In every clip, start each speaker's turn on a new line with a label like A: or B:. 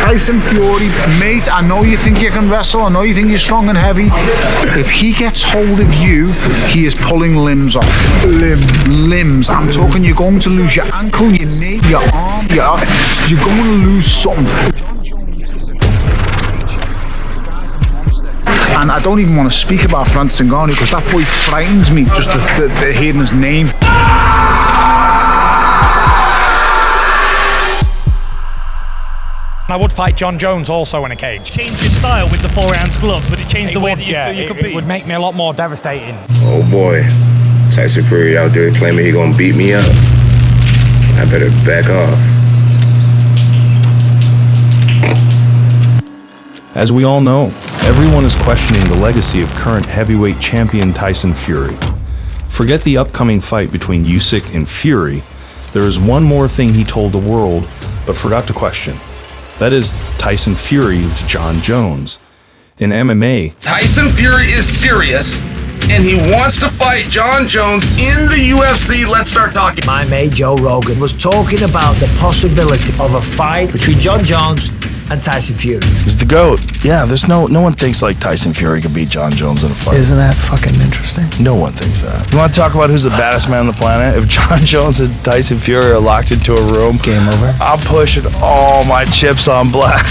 A: Tyson Fury, mate, I know you think you can wrestle, I know you think you're strong and heavy. If he gets hold of you, he is pulling limbs off. Limbs. I'm talking, you're going to lose your ankle, your knee, your arm, you're going to lose something. And I don't even want to speak about Francis Ngannou because that boy frightens me, just the hearing his name.
B: I would fight Jon Jones also in a cage.
C: Change your style with the 4-ounce gloves, but it changed the way that you compete.
B: It would make me a lot more devastating.
D: Oh boy, Tyson Fury out there claiming he gonna beat me up. I better back off.
E: As we all know, everyone is questioning the legacy of current heavyweight champion Tyson Fury. Forget the upcoming fight between Usyk and Fury. There is one more thing he told the world, but forgot to question. That is Tyson Fury to Jon Jones. In MMA,
F: Tyson Fury is serious, and he wants to fight Jon Jones in the UFC. Let's start talking.
G: My mate Joe Rogan was talking about the possibility of a fight between Jon Jones and Tyson Fury.
H: He's the GOAT. Yeah, there's no one thinks like Tyson Fury could beat Jon Jones in a fight.
I: Isn't that fucking interesting?
H: No one thinks that. You want to talk about who's the baddest man on the planet? If Jon Jones and Tyson Fury are locked into a room,
I: game over.
H: I'm pushing all my chips on black.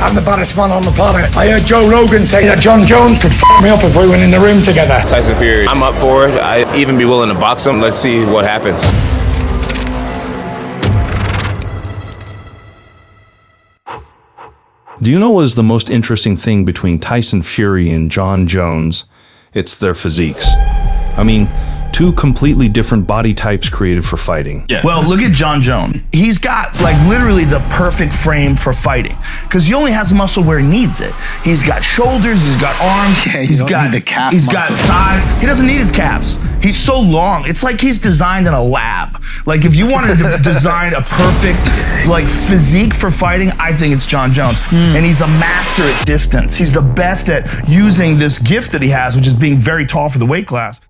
J: I'm the baddest man on the planet. I heard Joe Rogan say that Jon Jones could fuck me up if we went in the ring together.
D: Tyson Fury, I'm up for it. I'd even be willing to box him. Let's see what happens.
E: do you know what is the most interesting thing between Tyson Fury and Jon Jones? It's their physiques. I mean, two completely different body types created for fighting.
H: Yeah. Well, look at Jon Jones. He's got like literally the perfect frame for fighting because he only has muscle where he needs it. He's got shoulders, he's got arms, he's got the calf muscle. Got thighs. He doesn't need his calves. He's so long. It's like he's designed in a lab. Like if you wanted to design a perfect like physique for fighting, I think it's Jon Jones. And he's a master at distance. He's the best at using this gift that he has, which is being very tall for the weight class.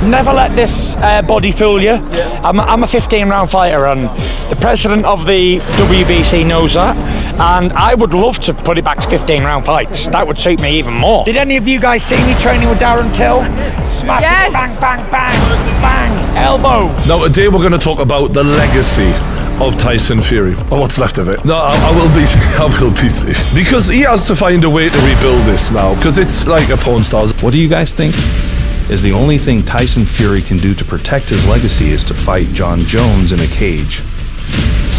B: Never let this body fool you. I'm a 15-round fighter, and the president of the WBC knows that. And I would love to put it back to 15-round fights. That would suit me even more. Did any of you guys see me training with Darren Till? Smack, yes. Bang, bang, bang, bang, elbow.
K: Now today we're going to talk about the legacy of Tyson Fury, or what's left of it. No, I will be safe. Because he has to find a way to rebuild this now, because it's like a porn star.
E: What do you guys think? Is the only thing Tyson Fury can do to protect his legacy is to fight Jon Jones in a cage.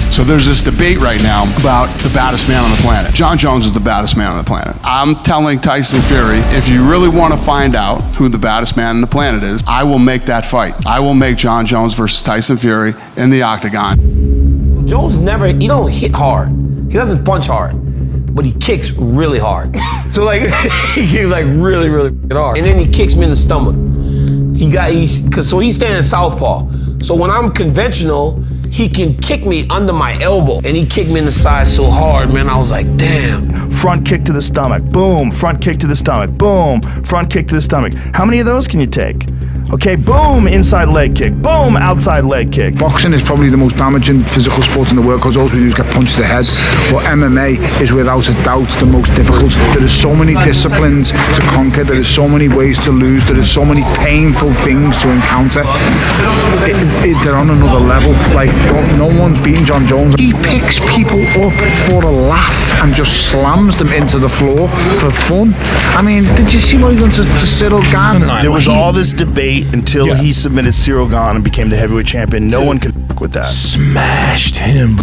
L: So there's this debate right now about the baddest man on the planet. Jon Jones is the baddest man on the planet. I'm telling Tyson Fury, if you really want to find out who the baddest man on the planet is, I will make that fight. I will make Jon Jones versus Tyson Fury in the octagon.
G: Jones he don't hit hard. He doesn't punch hard, but he kicks really hard. So like, he kicks like really, really hard. And then he kicks me in the stomach. So he's standing southpaw. So when I'm conventional, he can kick me under my elbow. And he kicked me in the side so hard, man, I was like, damn.
H: Front kick to the stomach, boom. Front kick to the stomach, boom. Front kick to the stomach. How many of those can you take? Okay, boom, inside leg kick, boom, outside leg kick.
A: Boxing is probably the most damaging physical sport in the world because all we do is get punched in the head. But MMA is without a doubt the most difficult. There is so many disciplines to conquer. There is so many ways to lose. There is so many painful things to encounter. They're on another level. Like, no one's beating Jon Jones. He picks people up for a laugh and just slams them into the floor for fun. I mean, did you see what he done to Cyril Gane?
H: There was all this debate until he submitted Cyril Gane and became the heavyweight champion. No one could fuck with that.
K: Smashed him.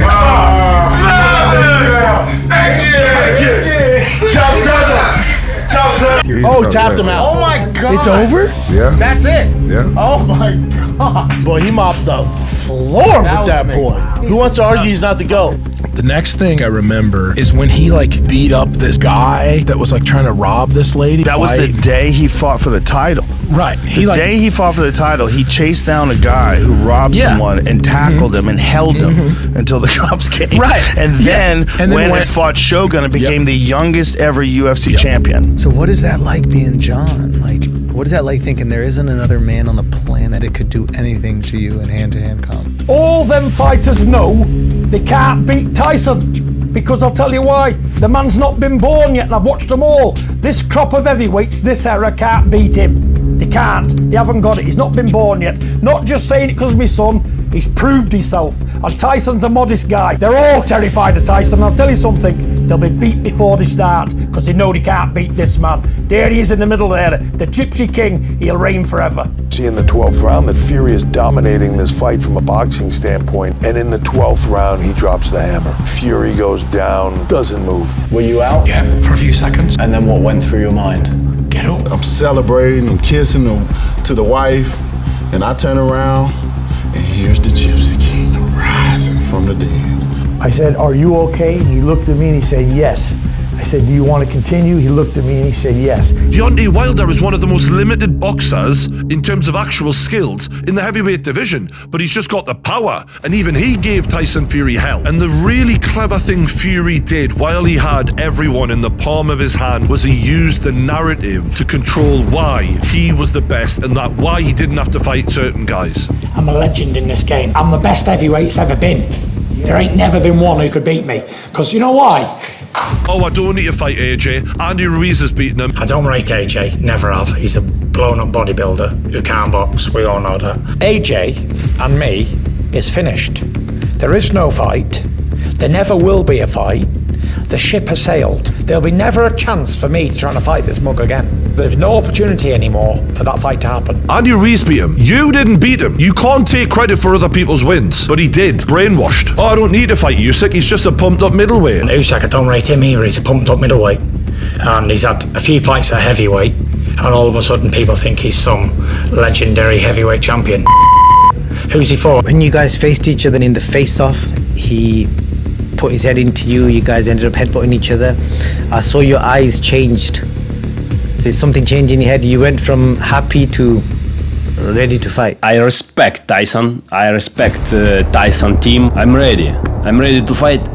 J: Oh, tapped him out. Oh my God. It's over?
L: Yeah.
J: That's it?
L: Yeah.
J: Oh my God. Boy, he mopped the floor with that boy. Who wants to argue he's not the GOAT?
K: The next thing I remember is when he like beat up this guy that was like trying to rob this lady.
H: That was the day he fought for the title.
K: Right.
H: The day he fought for the title, he chased down a guy who robbed someone and tackled him and held him until the cops came.
K: Right.
H: And then went and fought Shogun and became the youngest ever UFC champion.
I: So what is that like being Jon? Like, What is that like thinking there isn't another man on the planet that could do anything to you in hand-to-hand combat?
J: All them fighters know they can't beat Tyson, because I'll tell you why. The man's not been born yet, and I've watched them all. This crop of heavyweights, this era, can't beat him. They can't. They haven't got it. He's not been born yet. Not just saying it because of my son. He's proved himself. And Tyson's a modest guy. They're all terrified of Tyson. I'll tell you something. They'll be beat before they start, because they know they can't beat this man. There he is in the middle there. The Gypsy King. He'll reign forever.
M: See in the 12th round that Fury is dominating this fight from a boxing standpoint, and in the 12th round he drops the hammer. Fury goes down, doesn't move.
J: Were you out?
I: Yeah, for a few seconds. And then what went through your mind?
J: Get up.
N: I'm celebrating, I'm kissing to the wife, and I turn around, and here's the Gypsy King rising from the dead.
J: I said, "Are you okay?" He looked at me and he said, "Yes." I said, "Do you want to continue?" He looked at me and he said, "Yes."
K: Deontay Wilder is one of the most limited boxers in terms of actual skills in the heavyweight division, but he's just got the power, and even he gave Tyson Fury hell. And the really clever thing Fury did while he had everyone in the palm of his hand was he used the narrative to control why he was the best, and that why he didn't have to fight certain guys.
J: I'm a legend in this game. I'm the best heavyweight's ever been. There ain't never been one who could beat me. Because you know why?
K: Oh, I don't need to fight AJ. Andy Ruiz has beaten him.
J: I don't rate AJ, never have. He's a blown up bodybuilder who can't box, we all know that. AJ and me is finished. There is no fight. There never will be a fight. The ship has sailed. There'll be never a chance for me to try to fight this mug again. There's no opportunity anymore for that fight to happen.
K: Andy Ruiz beat him. You didn't beat him. You can't take credit for other people's wins. But he did. Brainwashed. Oh, I don't need to fight Usyk. He's just a pumped up middleweight.
J: And Usyk, I don't rate him either. He's a pumped up middleweight. And he's had a few fights at heavyweight. And all of a sudden people think he's some legendary heavyweight champion. Who's he for?
I: When you guys faced each other in the face-off, he put his head into you. You guys ended up headbutting each other. I saw your eyes changed. Did something change in your head? You went from happy to ready to fight.
O: I respect Tyson. I respect Tyson team. I'm ready. I'm ready to fight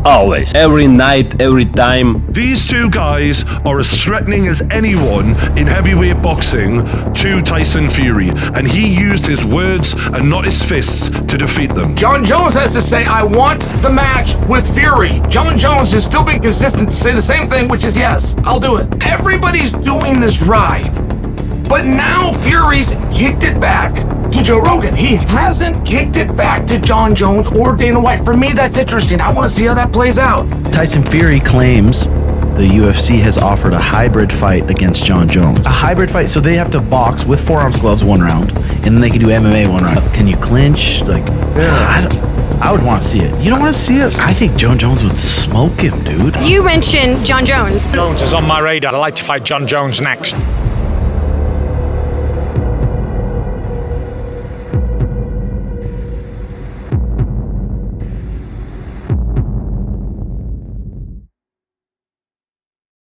O: always. Every night, every time.
K: These two guys are as threatening as anyone in heavyweight boxing to Tyson Fury, and he used his words and not his fists to defeat them.
F: Jon Jones has to say, I want the match with Fury. Jon Jones has still been consistent to say the same thing, which is yes, I'll do it. Everybody's doing this right. But now Fury's kicked it back to Joe Rogan. He hasn't kicked it back to Jon Jones or Dana White. For me, that's interesting. I want to see how that plays out.
P: Tyson Fury claims the UFC has offered a hybrid fight against Jon Jones. A hybrid fight, so they have to box with 4-ounce gloves 1 round, and then they can do MMA 1 round. Can you clinch? Like, I would want to see it. You don't want to see it? I think Jon Jones would smoke him, dude.
Q: You mentioned Jon Jones.
B: Jones is on my radar. I'd like to fight Jon Jones next.